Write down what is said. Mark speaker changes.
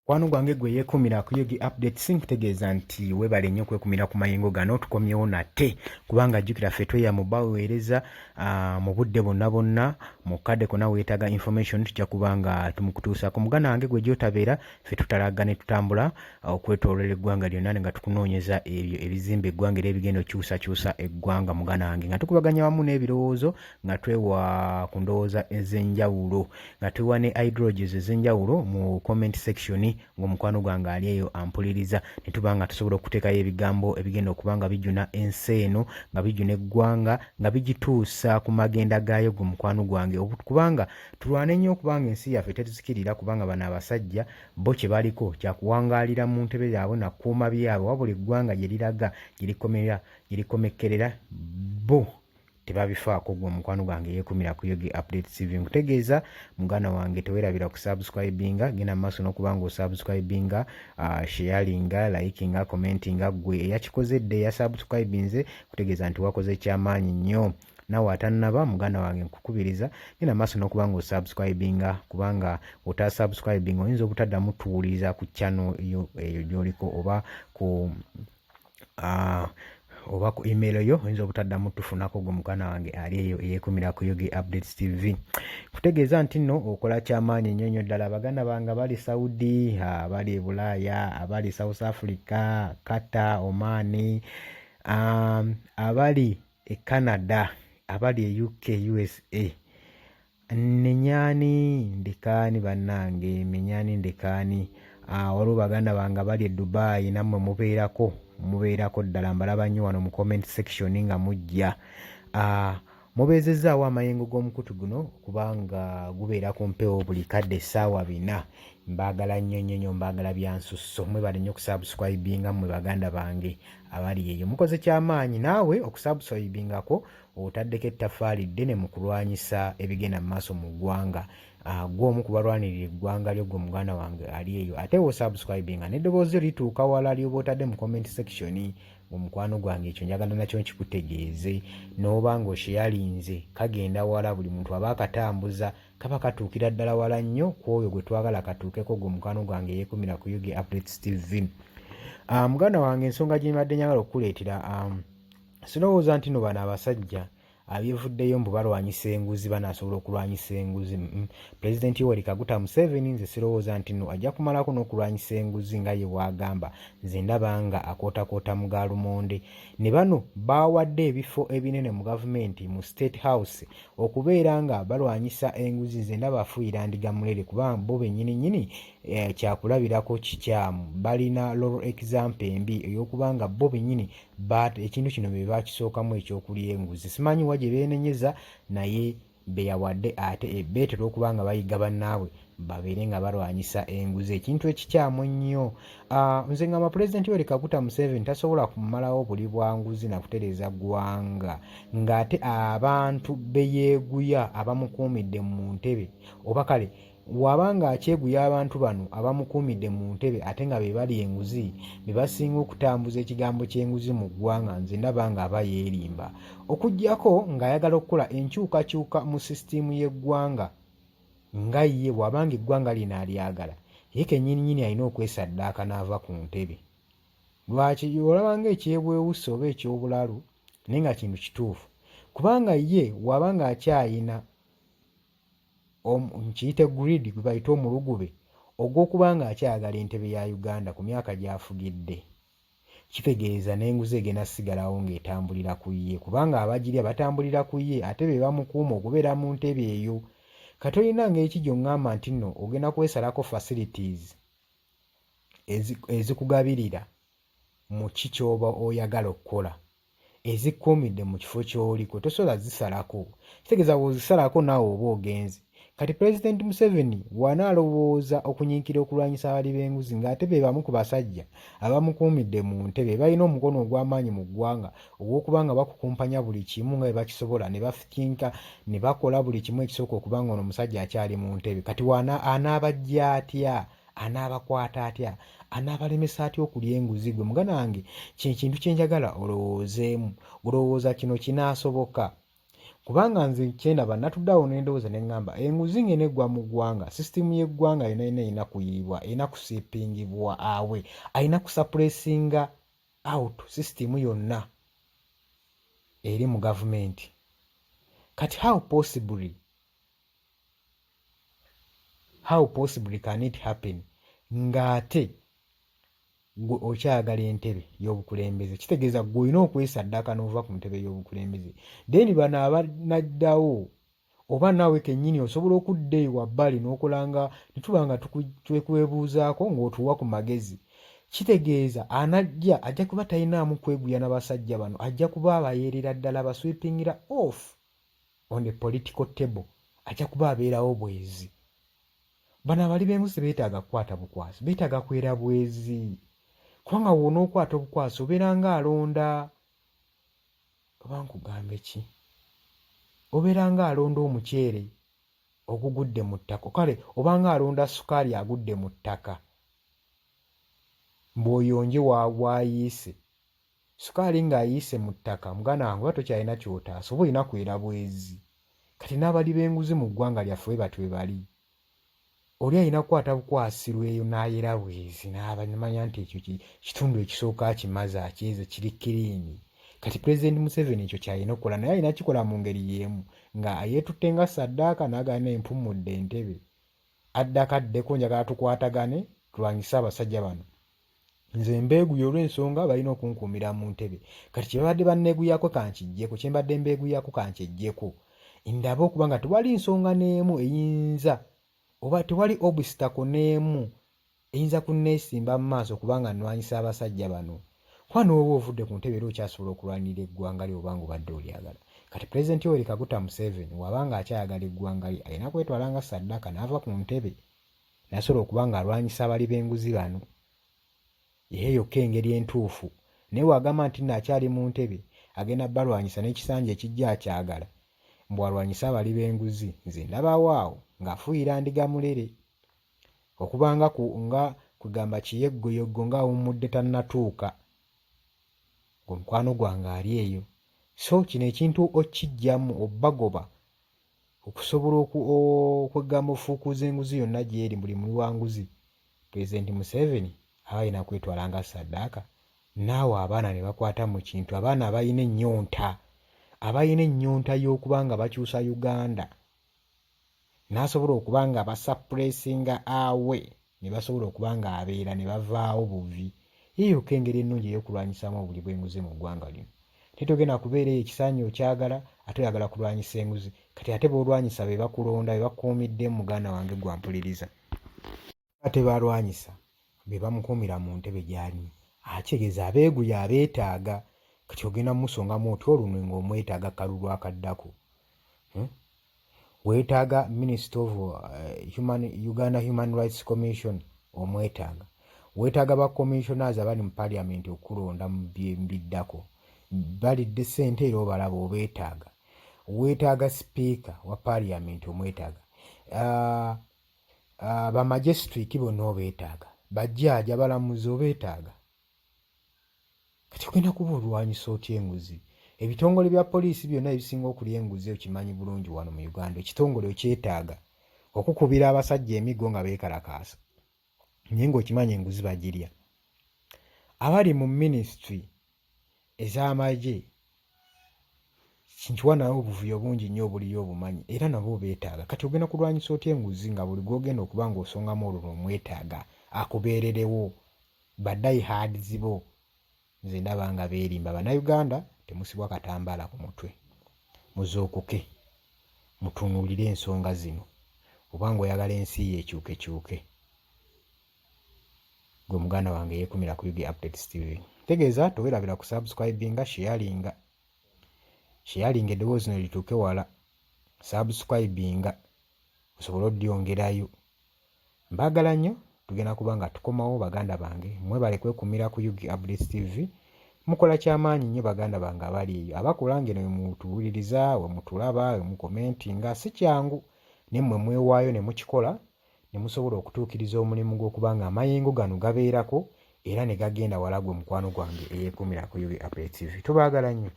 Speaker 1: Kwano gwange gwe yeekumira ku Yogi Updates nkutegeeza nti weebale nnyo okwekumira ku mayengo gano tukomyewo nate kubanga jjukira ffe tweyamu baweereza mu budde bonna mu kadde konna weetaaga information tujja kubanga tumukutuusaako. Muganda wange gwe gy'otabeera ffe tutalagga ne tutambula okwetooloola eggwanga lyonna nga tukunoonyeza ebyo ebizimba eggwanga era ebigenda okyusakyusa eggwanga muganda wange nga tukubaganya wamu n'ebirowoozo nga twewa ku ndowooza ez'enjawulo nga twewa ne ideologies ez'enjawulo mu comment section ng'omukwano gwange ali eyo ampuliriza ne tuba nga tusobola okuteekayo ebigambo ebigenda okuba nga bijjuna ensi eno nga bijjuna eggwanga nga bigituusa ku magenda gaayo gwe mukwano gwange kubanga tulwane nnyo okubanga ensi yaffe tetuzikirira kubanga bano abasajja bo kye baliko kyakuwangaalira mu ntebe yaabwe nakuuma byabwe wabula eggwanga gye liraga gye likomekkerera bo tebabifaako gwe mukwano gwange yeekumira ku Yogi Updates TV. Nkutegeeza muganda wange teweerabira ku subscribinga, genda maaso n'okubanga osubscribinga, sharinga, likinga, commentinga. Gwe eyakikoze dde eyasubscribinze kutegeeza nti wakoze kyamaanyi nnyo. Naawe atannaba muganda wange nkukubiriza genda maaso n'okubanga osubscribinga kubanga otasubscribinga oyinza obutaddamu tuwuliriza ku channel eyo gy'oliko oba ku email yo oyinza obutaddamu tufunako gwe muganda wange ali eyo eyeekumira ku Yogi Updates TV. Kutegeeza nti nno okola kyamaanyi nnyo nnyo ddala. Baganda bange abali Saudi, abali Bulaaya, abali South Africa, Qatar, Oman, abali Canada, abali UK, USA, nenyani ndekaani bannange, menyani ndekaani. Waliwo baganda bange abali Dubai nammwe mubeerako ddala mbalaba nnyo wano mu comment section nga mujja. Mubeezezzaawo amayengo g'omukutu guno kubanga gubeera ku mpewo buli kadde essaawa 4. Mbaagala nnyo mbaagala bya nsusso. Mwebale nnyo okusubscribinga mmwe baganda bange abali eyo. Mukoze kyamaanyi naawe okusubscribingako otaddeko ettaffaali ddene mu kulwanyisa ebigenda mu maaso mu ggwanga. Gw'omu ku balwanirira eggwanga lyo gwe muganda wange ali eyo. Ate osubscribinga n'eddoboozi lituuka wala ly'oba otadde mu comment section omukwano gwange ekyo njagala nakyo nkikutegeeze. N'oba ng'osharinze kagenda wala, buli muntu aba akatambuza kaba katuukira ddala wala nnyo ku oyo gwe twagala katuukeko gwe mukwano gwange yeekumira ku Yogi Updates TV. Muganda wange ensonga gye mbadde njagala okukuleetera, sirowooza nti no bano abasajja abyevuddeyo mbu balwanyisa enguzi banaasobola okulwanyisa enguzi. Pulezidenti Yoweri Kaguta Museveni nze sirowooza nti no ajja kumalako n'okulwanyisa enguzi nga ye bw'agamba. Nze ndaba nga akootakoota mu gaalumonde. Ne bano baawadde ebifo ebinene mu gavumenti mu State House okubeera nga balwanyisa enguzi. Nze ndaba afuuyira ndiga mulere kuba bo bennyini kyakulabirako kikyamu. Balina loro example embi ey'okubanga bo bennyini ekintu kino bye baakisookamu ekyokulya enguzi. Simanyi wa gye beenenyeza naye be yawadde ate beetera okuba nga bayiga bannaabwe babeere nga balwanyisa enguzi. Ekintu ekikyamu ennyo. Nze ngamba Pulezidenti Yoweri Kaguta Museveni tasobola kumalawo buli bwa nguzi na kutereeza ggwanga ng'ate abantu be yeeguya abamukuumidde mu ntebe oba kale wabanga akyeguya abantu bano abamukuumidde mu ntebe ate nga be bali enguzi be basinga okutambuza ekigambo ky'enguzi mu ggwanga. Nze ndaba nga aba yeerimba okuggyako ng'ayagala okukola enkyukakyuka mu sisitimu y'eggwanga nga ye bw'abanga eggwanga lino alyagala ye kennyini alina okwesaddaaka n'ava ku ntebe. Lwaki olaba ng'ekyebwewusa oba ekyobulalu naye nga kintu kituufu kubanga ye wabanga akyayina nkiyite grid gwe bayita omulugube ogw'okuba nga akyayagala entebe ya Uganda ku myaka gy'afugidde, kitegeeza n'enguzi egenda sigalawo ng'etambulira ku ye kubanga abagirya batambulira ku ye ate be bamukuuma okubeera mu ntebe eyo. Kati olina ng'eki gy'oŋŋamba nti nno ogenda kwesalako facilities ezikugabirira mu ki ky'oba oyagala okukola ezikuumidde mu kifo ky'oliko tosobola zisalako. Kitegeeza bw'ozisalako naawe oba ogenze. Kati Pulezidenti Museveni bw'anaalowooza okunyiikira okulwanyisa abali b'enguzi ng'ate be bamu ku basajja abamukuumidde mu ntebe balina omukono ogw'amaanyi mu ggwanga ogw'okuba nga bakukumpanya buli kimu nga bwe bakisobola ne bafikinka ne bakola buli kimu ekisooka okuba nga ono omusajja akyali mu ntebe. Kati anaabajja atya? Anaabakwata atya? Anaabalemesa atya okulya enguzi? Gwe muganda wange kintu kye njagala olowoozeemu. Olowooza kino kinaasoboka? kubanga nze kyendaba natuddawo n'endowooza ne ŋŋamba enguzi ng'eno eggwa mu ggwanga sisitimu y'eggwanga yonna erina kuyiibwa erina kusiipingibwa awe alina kusapulesinga out sisitimu yonna eri mu gavumenti. Kati how possibly can it happen ng'ate gwe okyayagala entebe y'obukulembeze? Kitegeeza gwe olina okwesaddaaka n'ova ku ntebe y'obukulembeze, then bano abanaddawo oba naawe kennyini osobola okudda eyo wabbali n'okolanga ne tuba nga twekwebuuzaako ng'otuwa ku magezi. Kitegeeza ajja kuba talinaamu kweguya n'abasajja bano, ajja kuba abayerera ddala basweepingira off on the political table, ajja kuba abeerawo bwezi. Bano abali b'enguzi beetaaga kukwata bukwasi, beetaaga kwera bwezi, kubanga wona okwata obukwasi obeera nga alonda, oba nkugambe ki, obeera nga alonda omuceere ogugudde mu ttaka, kale oba nga alonda sukaali agudde mu ttaka mbw'oyonje waayiise. Sukaali ng'ayiise mu ttaka, muganda wange oba tokyalina ky'otaasa, oba olina kwera bwezi. Kati n'abali b'enguzi mu ggwanga lyaffe bwe batyo bwe bali. Oli alina kukwata bukwasi lweyo n'ayera bwezi n'abamanya nti ekyo kitundu ekisooka akimaze akyeze kiri kiriini. Kati Pulezidenti Museveni ekyo kyalina okukola, naye alina kikola mu ngeri y'emu, nga yeetutte nga saddaaka n'agana empumudde entebe, addeko njagala tukwatagane tulwanyise abasajja bano. Nze mbeeguya olw'ensonga balina okunkuumira mu ntebe. Kati kye babadde banneeguyako kankiggyeko, kye mbadde mbeeguyako kankyeggyeko, ndabe okuba nga tewali nsonga n'emu eyinza oba tewali obstacle n'emu eyinza kunneesimba mu maaso kubanga nnwanyisa abasajja bano. Kuba n'oba ovudde ku ntebe era okyasobola okulwanirira eggwanga lye obanga obadde olyagala. Kati Pulezidenti Yoweri Kaguta Museveni wabanga akyayagala eggwanga lye alina kwetwala nga saddaaka n'ava ku ntebe nasobola okuba nga alwanyisa abali b'enguzi bano. Ye yokka engeri entuufu, naye wagamba nti naakyali mu ntebe agenda balwanyisa n'ekisanja ekijja akyagala mbw'alwanyisa abali b'enguzi, nze ndabawaawo ng'afuuyira ndiga mulere okubanga nga kugamba kiyeggoyoggo ng'awummudde tannatuuka, ng'omukwano gwange ali eyo. So kino ekintu okijjamu obbagoba okusobola okweggamba ofuukuuza enguzi yonna gy'eri buli muli wa nguzi. Pulezidenti Museveni aba alina kwetwala nga saddaaka, naawe abaana ne bakwata mu kintu, abaana abalina ennyonta y'okuba nga bakyusa Uganda n'asobola okuba nga basappulesinga awe ne basobola okuba nga abeera ne bavaawo buvi. Yeyokka engeri ennungi ey'okulwanyisaamu obuli bw'enguzi mu ggwanga lino. Tetogenda kubeera eyo ekisaanyi okyagala ate oyagala kulwanyisa enguzi, kati ate b'olwanyisa be bakulonda be bakuumidde muganda wange gwampuliriza. Ate balwanyisa be bamukuumira mu ntebe gy'alimu. Akitegeeza abeeguya abeetaaga, kati ogenda mumusongamu oti olunwe ng'omwetaaga kalulu akaddako. Weetaaga Minister of Uganda Human Rights Commission omwetaaga. Weetaaga ba commissioners abali mu parliament okulonda mu biddako. Balidde ssente era obalaba obeetaaga. Weetaaga speaker wa parliament omwetaaga. Ba magistrate bonna obeetaaga. Bajjaaja balamuzi obeetaaga. Kati ogenda kuba olwanyisa otya enguzi? Ebitongole bya poliisi byonna ebisinga okulya enguzi okimanyi bulungi wano mu Uganda. Ekitongole okyetaaga okukubira abasajja emiggo nga beekalakaasa, naye ng'okimanyi enguzi bagirya. Abali mu ministry ez'amagye kintuwa nawe obuvuyo bungi nnyo obuliyo obumanyi era nabo beetaaga. Kati ogenda kulwanyisa otya enguzi nga buli gw'ogenda okuba ng'osongamu olwo omwetaaga akubeererewo baddayi haadizi bo? Nze ndaba nga beerimba. Bannayuganda temusibwa katambaala ku mutwe, muzookuke mutunuulire ensonga zino obanga oyagala ensi ye ekyukekyuke. Gwe muganda wange yeekumira ku UG Updates TV. Tegeeza towerabira ku subscribinga, sharinga eddoboozi lino lituuke wala, subscribinga osobole oddyongerayo. Mbaagala nnyo, tugenda kuba nga tukomawo baganda bange. Mwebale kwekumira ku UG Updates TV. Mukola kyamaanyi nnyo baganda bange abali eyo. Abakola ngeno mutuwuliriza, we mutulaba, we mukomentinga, si kyangu. Ne mmwe mwewaayo ne mukikola ne musobola okutuukiriza omulimu gw'okuba nga amayengo gano gabeerako era ne gagenda wala gwe mukwano gwange eyeekumira ku UG Updates TV. Tubaagala nnyo.